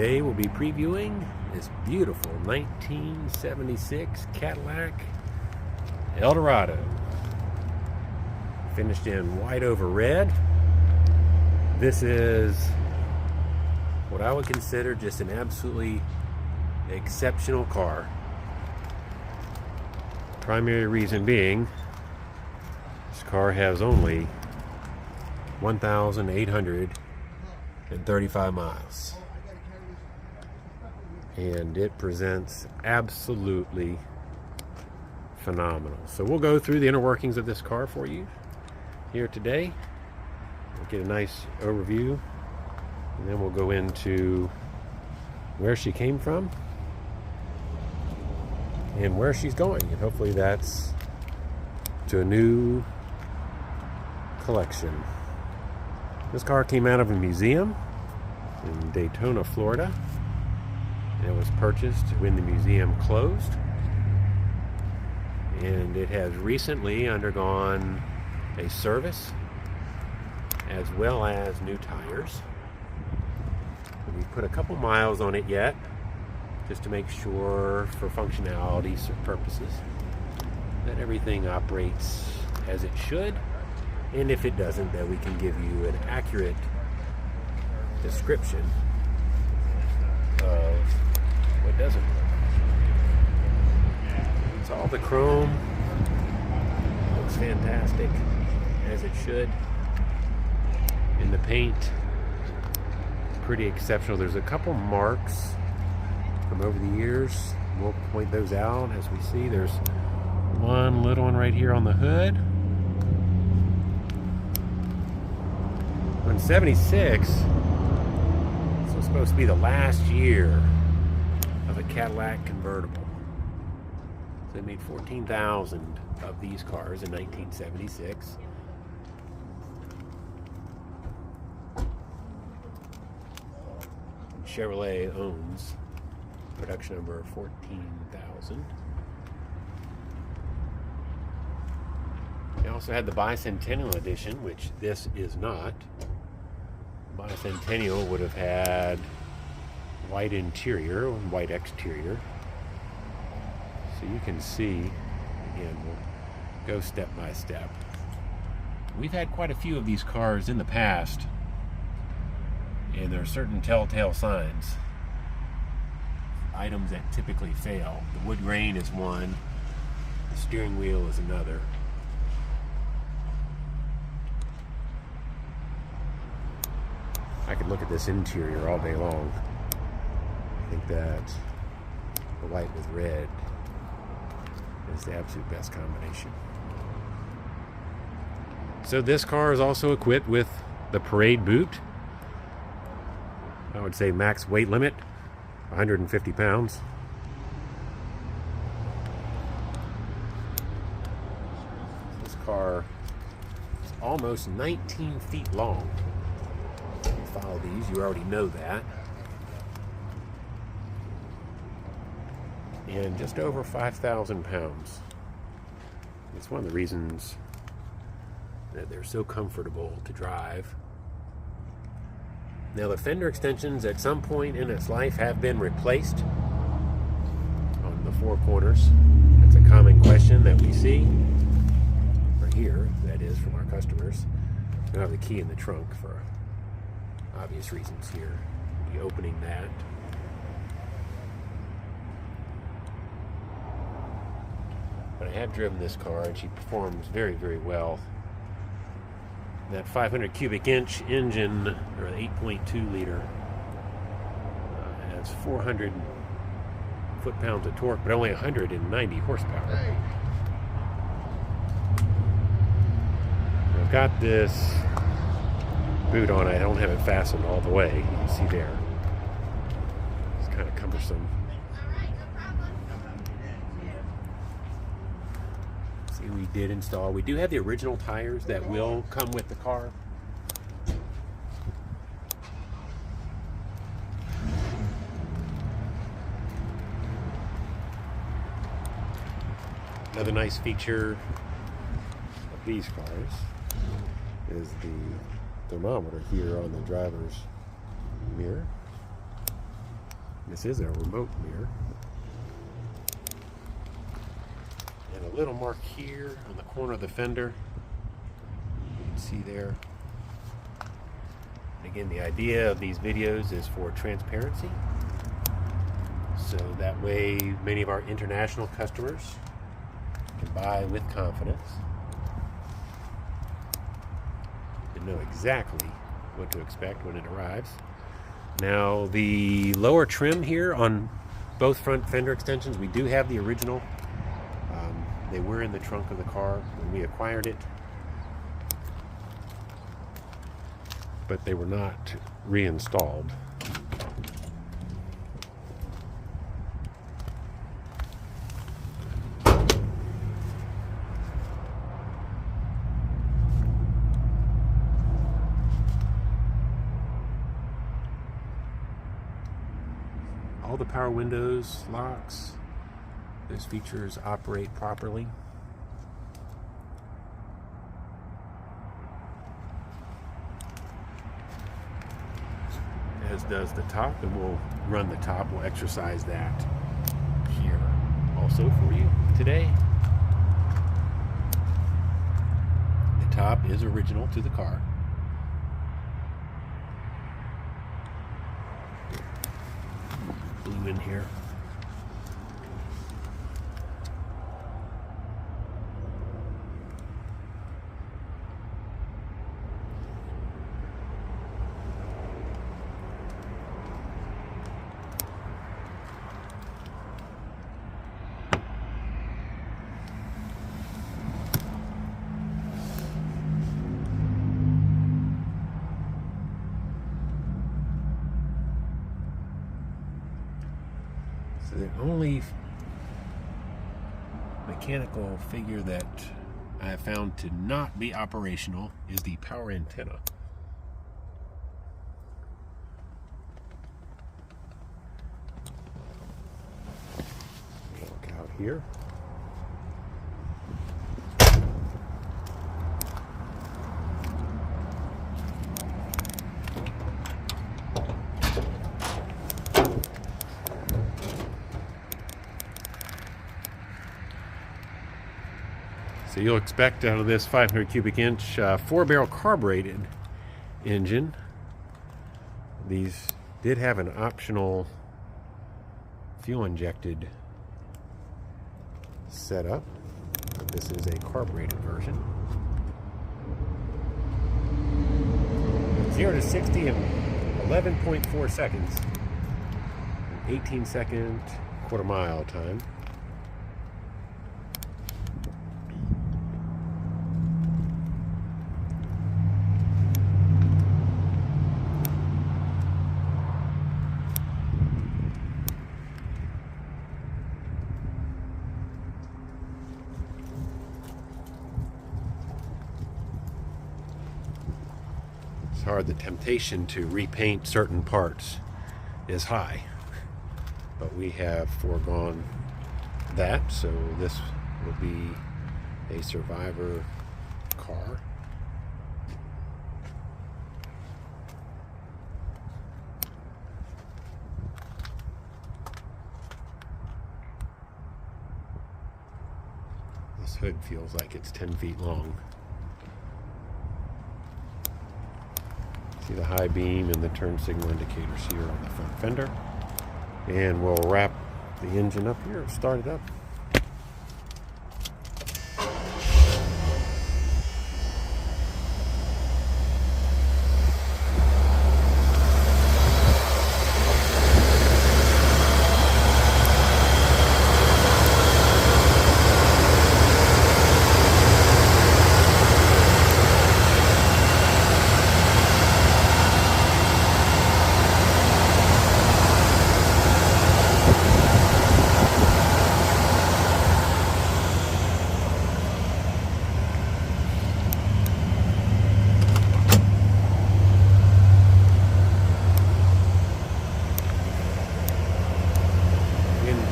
Today we'll be previewing this beautiful 1976 Cadillac El Dorado. Finished in white over red. This is what I would consider just an absolutely exceptional car. Primary reason being, this car has only 1,835 miles. And it presents absolutely phenomenal. So we'll go through the inner workings of this car for you here today. We'll get a nice overview, and then we'll go into where she came from and where she's going, and hopefully that's to a new collection. This car came out of a museum in Daytona, Florida. It was purchased when the museum closed, and it has recently undergone a service as well as new tires. We put a couple miles on it yet, just to make sure for functionality purposes that everything operates as it should, and if it doesn't, that we can give you an accurate description of what doesn't work. It's all the chrome. Looks fantastic, as it should. And the paint is pretty exceptional. There's a couple marks from over the years. We'll point those out as we see. There's one little one right here on the hood. In 76, this was supposed to be the last year of a Cadillac convertible. So they made 14,000 of these cars in 1976. Chevrolet owns production number 14,000. They also had the Bicentennial Edition, which this is not. Bicentennial would have had white interior and white exterior. So you can see, again, we'll go step by step. We've had quite a few of these cars in the past, and there are certain telltale signs, items that typically fail. The wood grain is one, the steering wheel is another. I could look at this interior all day long. I think that the white with red is the absolute best combination. So this car is also equipped with the Parade boot. I would say max weight limit, 150 pounds. This car is almost 19 feet long. If you follow these, you already know that. And just over 5,000 pounds. It's one of the reasons that they're so comfortable to drive. Now, the fender extensions at some point in its life have been replaced on the four corners. That's a common question that we see, or hear, that is, from our customers. We don't have the key in the trunk for obvious reasons here. We'll be opening that. But I have driven this car, and she performs very, very well. That 500 cubic inch engine, or an 8.2 liter, has 400 foot-pounds of torque, but only 190 horsepower. I've got this boot on. I don't have it fastened all the way. You can see there. It's kind of cumbersome. We did install. We do have the original tires that will come with the car. Another nice feature of these cars is the thermometer here on the driver's mirror. This is a remote mirror. And a little mark here on the corner of the fender. You can see there. And again, the idea of these videos is for transparency. So that way many of our international customers can buy with confidence and know exactly what to expect when it arrives. Now, the lower trim here on both front fender extensions, we do have the original. They were in the trunk of the car when we acquired it, but they were not reinstalled. All the power windows, locks, those features operate properly. As does the top, and we'll run the top. We'll exercise that here also for you today. The top is original to the car. Blue in here. So the only mechanical figure that I have found to not be operational is the power antenna. Look out here. So you'll expect out of this 500 cubic inch 4-barrel carbureted engine. These did have an optional fuel injected setup, but this is a carbureted version. 0 to 60 in 11.4 seconds. 18-second quarter mile time. It's hard. The temptation to repaint certain parts is high, but we have foregone that, so this will be a survivor car. This hood feels like it's 10 feet long. See the high beam and the turn signal indicators here on the front fender. And we'll wrap the engine up here, start it up.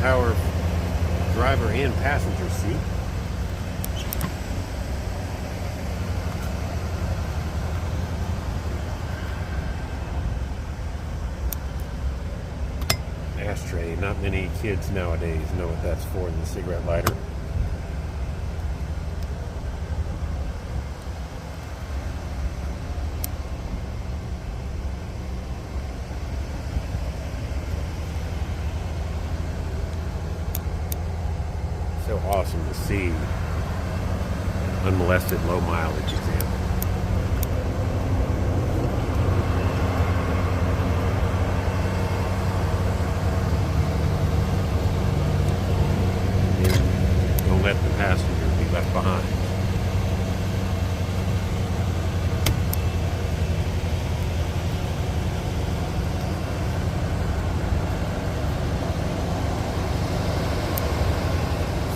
Power driver and passenger seat. not many kids nowadays know what that's for in the cigarette lighter. So awesome to see unmolested low mileage example. Don't let the passenger be left behind.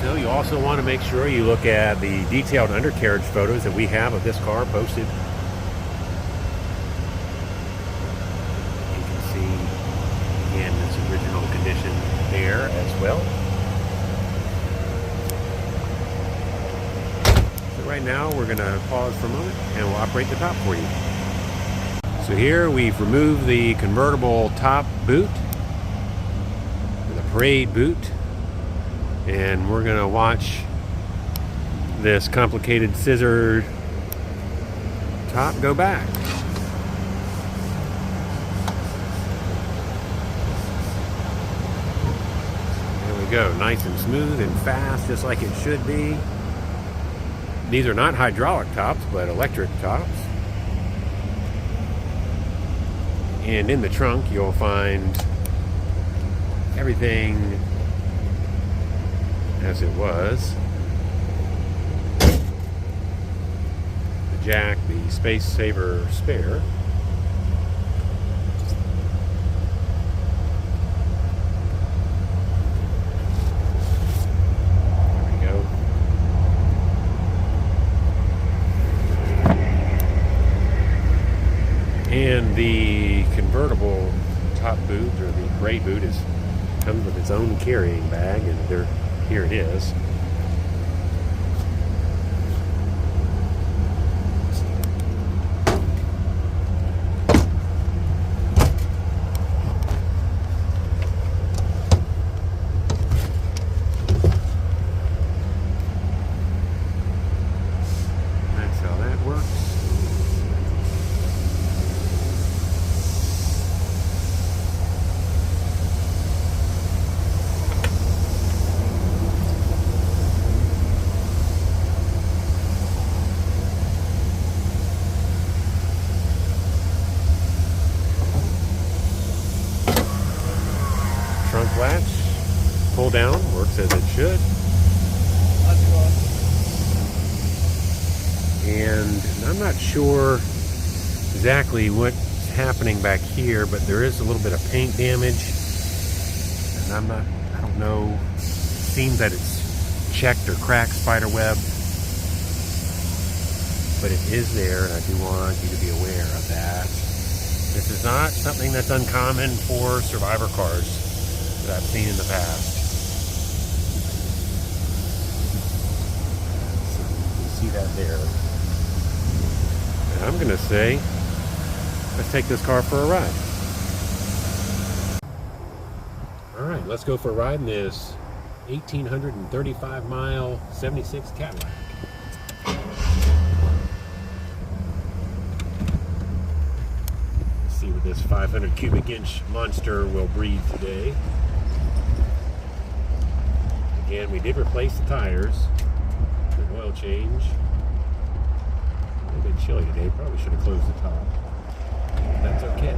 So you also want to make sure you look at the detailed undercarriage photos that we have of this car posted. You can see, again, its original condition there as well. So right now we're going to pause for a moment and we'll operate the top for you. So here we've removed the convertible top boot, the parade boot. And we're going to watch this complicated scissor top go back. There we go. Nice and smooth and fast, just like it should be. These are not hydraulic tops, but electric tops. And in the trunk, you'll find everything as it was. The jack, the space saver spare. There we go. And the convertible top boot, or the gray boot, comes with its own carrying bag, and here it is. That's how that works. Trunk latch, pull down, works as it should. And I'm not sure exactly what's happening back here, but there is a little bit of paint damage. And I don't know, it seems that it's checked or cracked spider web. But it is there, and I do want you to be aware of that. This is not something that's uncommon for survivor cars that I've seen in the past. So you can see that there. And I'm going to say, let's take this car for a ride. Alright, let's go for a ride in this 1,835 mile 76 Cadillac. Let's see what this 500 cubic inch monster will breathe today. Again, we did replace the tires, an oil change. A little bit chilly today, probably should have closed the top. That's okay.